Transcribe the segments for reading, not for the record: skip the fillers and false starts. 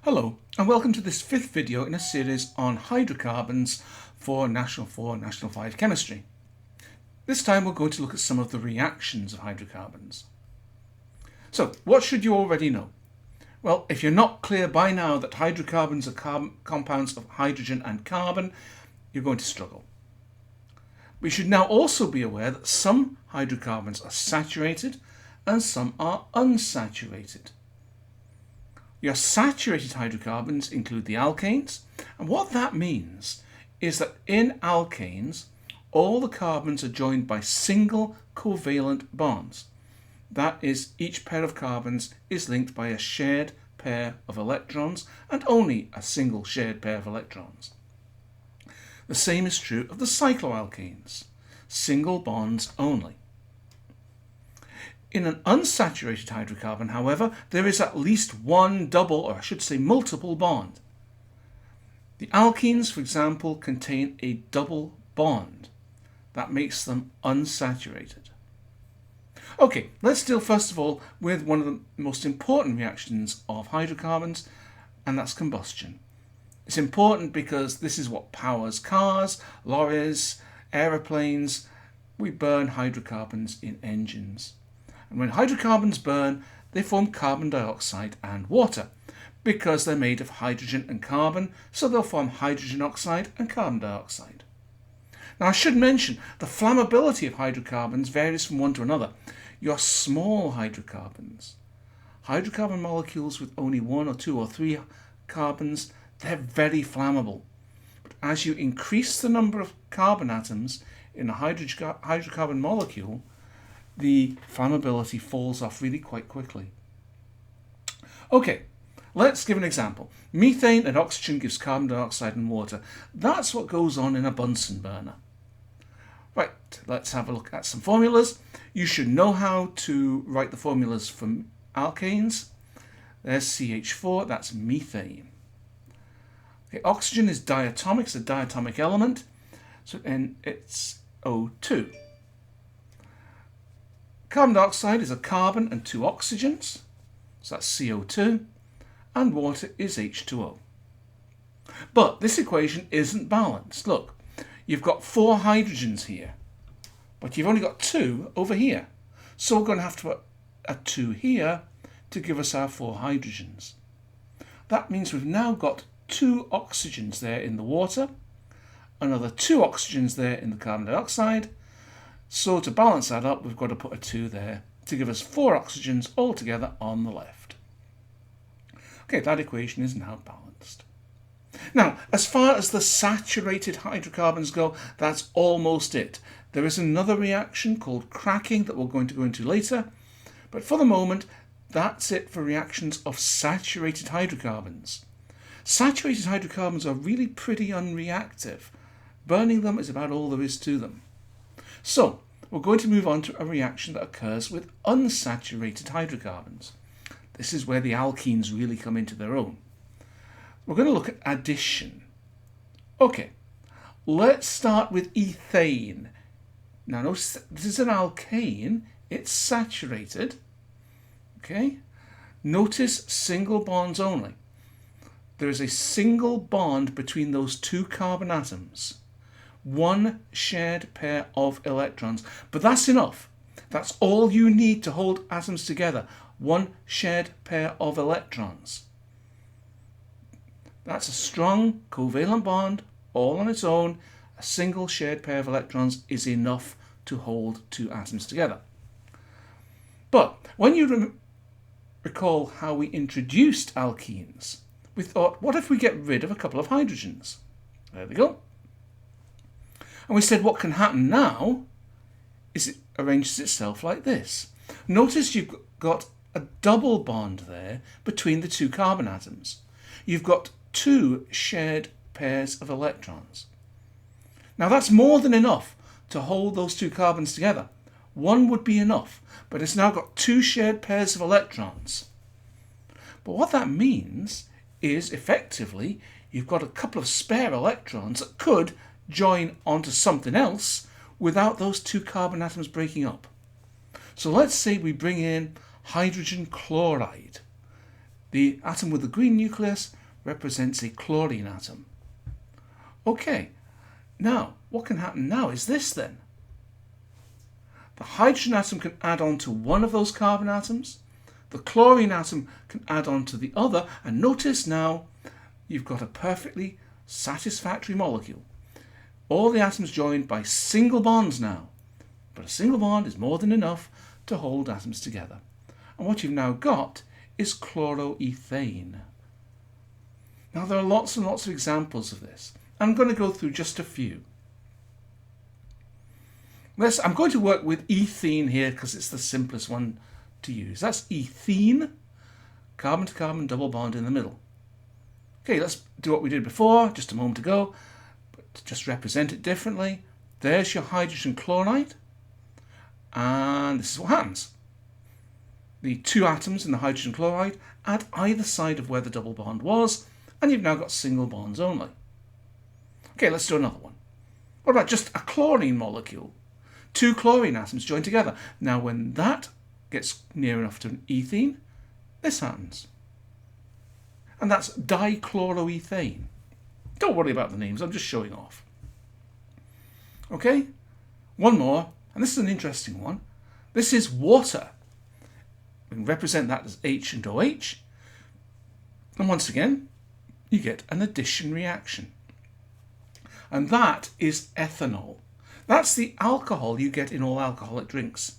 Hello and welcome to this fifth video in a series on hydrocarbons for National 4 National 5 Chemistry. This time we're going to look at some of the reactions of hydrocarbons. So what should you already know? Well, if you're not clear by now that hydrocarbons are compounds of hydrogen and carbon, you're going to struggle. We should now also be aware that some hydrocarbons are saturated and some are unsaturated. Your saturated hydrocarbons include the alkanes, and what that means is that in alkanes, all the carbons are joined by single covalent bonds. That is, each pair of carbons is linked by a shared pair of electrons and only a single shared pair of electrons. The same is true of the cycloalkanes, single bonds only. In an unsaturated hydrocarbon, however, there is at least one double, or I should say multiple bond. The alkenes, for example, contain a double bond. That makes them unsaturated. Okay, let's deal first of all with one of the most important reactions of hydrocarbons, and that's combustion. It's important because this is what powers cars, lorries, aeroplanes. We burn hydrocarbons in engines. And when hydrocarbons burn, they form carbon dioxide and water. Because they're made of hydrogen and carbon, so they'll form hydrogen oxide and carbon dioxide. Now I should mention, the flammability of hydrocarbons varies from one to another. Your small hydrocarbons, hydrocarbon molecules with only one or two or three carbons, they're very flammable. But as you increase the number of carbon atoms in a hydrocarbon molecule, the flammability falls off really quite quickly. Okay, let's give an example. Methane and oxygen gives carbon dioxide and water. That's what goes on in a Bunsen burner. Right, let's have a look at some formulas. You should know how to write the formulas for alkanes. There's CH4, that's methane. Okay, oxygen is diatomic, it's a diatomic element, so and it's O2. Carbon dioxide is a carbon and two oxygens, so that's CO2, and water is H2O. But this equation isn't balanced. Look, you've got four hydrogens here, but you've only got two over here. So we're going to have to put a 2 here to give us our four hydrogens. That means we've now got two oxygens there in the water, another two oxygens there in the carbon dioxide. So to balance that up, we've got to put a 2 there to give us four oxygens all together on the left. Okay, that equation is now balanced. Now, as far as the saturated hydrocarbons go, that's almost it. There is another reaction called cracking that we're going to go into later, but for the moment, that's it for reactions of saturated hydrocarbons. Saturated hydrocarbons are really pretty unreactive. Burning them is about all there is to them. So, we're going to move on to a reaction that occurs with unsaturated hydrocarbons. This is where the alkenes really come into their own. We're going to look at addition. Okay, let's start with ethane. Now notice this is an alkane, it's saturated. Okay, notice single bonds only. There is a single bond between those two carbon atoms. One shared pair of electrons, but that's enough. That's all you need to hold atoms together. One shared pair of electrons. That's a strong covalent bond all on its own. A single shared pair of electrons is enough to hold two atoms together. But when you recall how we introduced alkenes, we thought, what if we get rid of a couple of hydrogens? There we go. And we said what can happen now is it arranges itself like this. Notice you've got a double bond there between the two carbon atoms. You've got two shared pairs of electrons. Now that's more than enough to hold those two carbons together. One would be enough, but it's now got two shared pairs of electrons. But what that means is effectively you've got a couple of spare electrons that could join onto something else without those two carbon atoms breaking up. So let's say we bring in hydrogen chloride. The atom with the green nucleus represents a chlorine atom. Okay, now what can happen now is this then. The hydrogen atom can add on to one of those carbon atoms, the chlorine atom can add on to the other, and notice now you've got a perfectly satisfactory molecule. All the atoms joined by single bonds now, but a single bond is more than enough to hold atoms together. And what you've now got is chloroethane. Now there are lots and lots of examples of this. I'm going to go through just a few. I'm going to work with ethene here because it's the simplest one to use. That's ethene, carbon to carbon double bond in the middle. Okay, let's do what we did before just a moment ago, but to just represent it differently. There's your hydrogen chloride, and this is what happens. The two atoms in the hydrogen chloride add either side of where the double bond was, and you've now got single bonds only. Okay, let's do another one. What about just a chlorine molecule? Two chlorine atoms join together. Now when that gets near enough to an ethene, this happens. And that's dichloroethane. Don't worry about the names, I'm just showing off. Okay, one more, and this is an interesting one. This is water. We can represent that as H and OH. And once again, you get an addition reaction. And that is ethanol. That's the alcohol you get in all alcoholic drinks.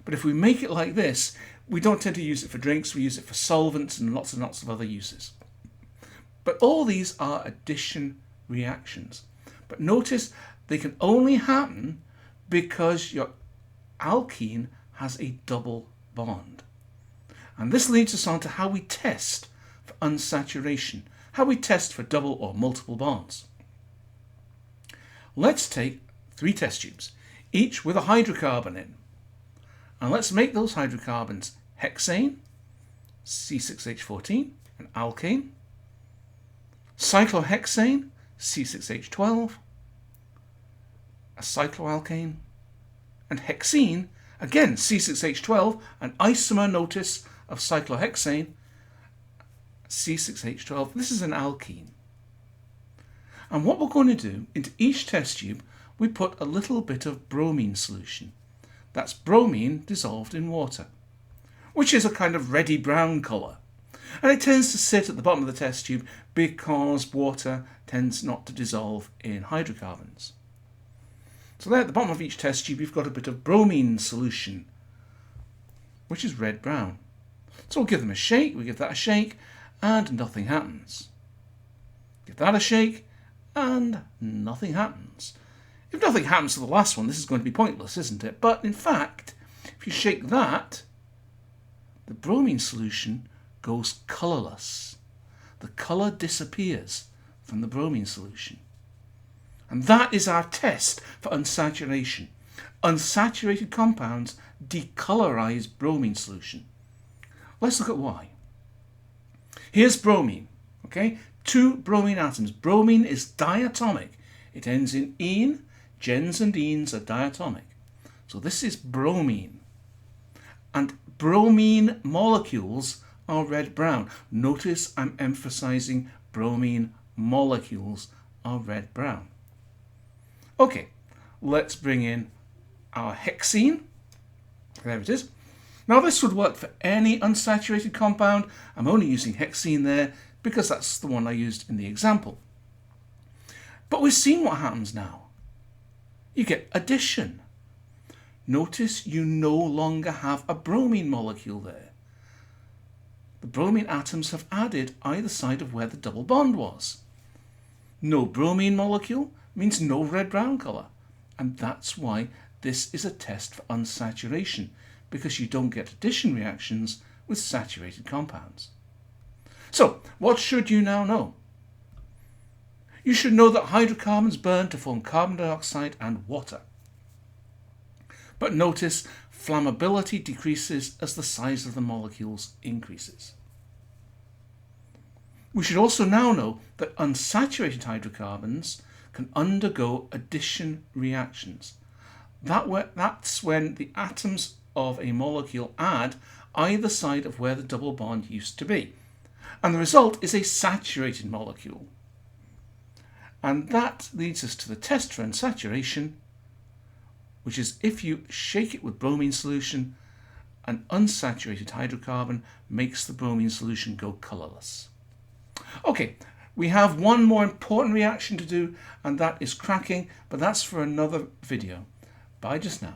But if we make it like this, we don't tend to use it for drinks, we use it for solvents and lots of other uses. But all these are addition reactions. But notice they can only happen because your alkene has a double bond. And this leads us on to how we test for unsaturation, how we test for double or multiple bonds. Let's take 3 test tubes, each with a hydrocarbon in. And let's make those hydrocarbons hexane, C6H14, an alkane, cyclohexane, C6H12, a cycloalkane, and hexene, again C6H12, an isomer, notice, of cyclohexane, C6H12. This is an alkene. And what we're going to do, into each test tube, we put a little bit of bromine solution. That's bromine dissolved in water, which is a kind of reddy brown colour. And it tends to sit at the bottom of the test tube because water tends not to dissolve in hydrocarbons. So there at the bottom of each test tube you've got a bit of bromine solution, which is red-brown. So we'll give them a shake, we give that a shake, and nothing happens. Give that a shake, and nothing happens. If nothing happens to the last one, this is going to be pointless, isn't it? But in fact, if you shake that, the bromine solution goes colourless. The colour disappears from the bromine solution. And that is our test for unsaturation. Unsaturated compounds decolorise bromine solution. Let's look at why. Here's bromine, okay? 2 bromine atoms. Bromine is diatomic. It ends in ene. Gens and enes are diatomic. So this is bromine. And bromine molecules are red-brown. Notice I'm emphasising bromine molecules are red-brown. Okay, let's bring in our hexene. There it is. Now this would work for any unsaturated compound. I'm only using hexene there because that's the one I used in the example. But we've seen what happens now. You get addition. Notice you no longer have a bromine molecule there. The bromine atoms have added either side of where the double bond was. No bromine molecule means no red-brown colour. And that's why this is a test for unsaturation, because you don't get addition reactions with saturated compounds. So, what should you now know? You should know that hydrocarbons burn to form carbon dioxide and water. But notice flammability decreases as the size of the molecules increases. We should also now know that unsaturated hydrocarbons can undergo addition reactions. That's when the atoms of a molecule add either side of where the double bond used to be. And the result is a saturated molecule. And that leads us to the test for unsaturation, which is if you shake it with bromine solution, an unsaturated hydrocarbon makes the bromine solution go colourless. Okay, we have one more important reaction to do, and that is cracking, but that's for another video. Bye just now.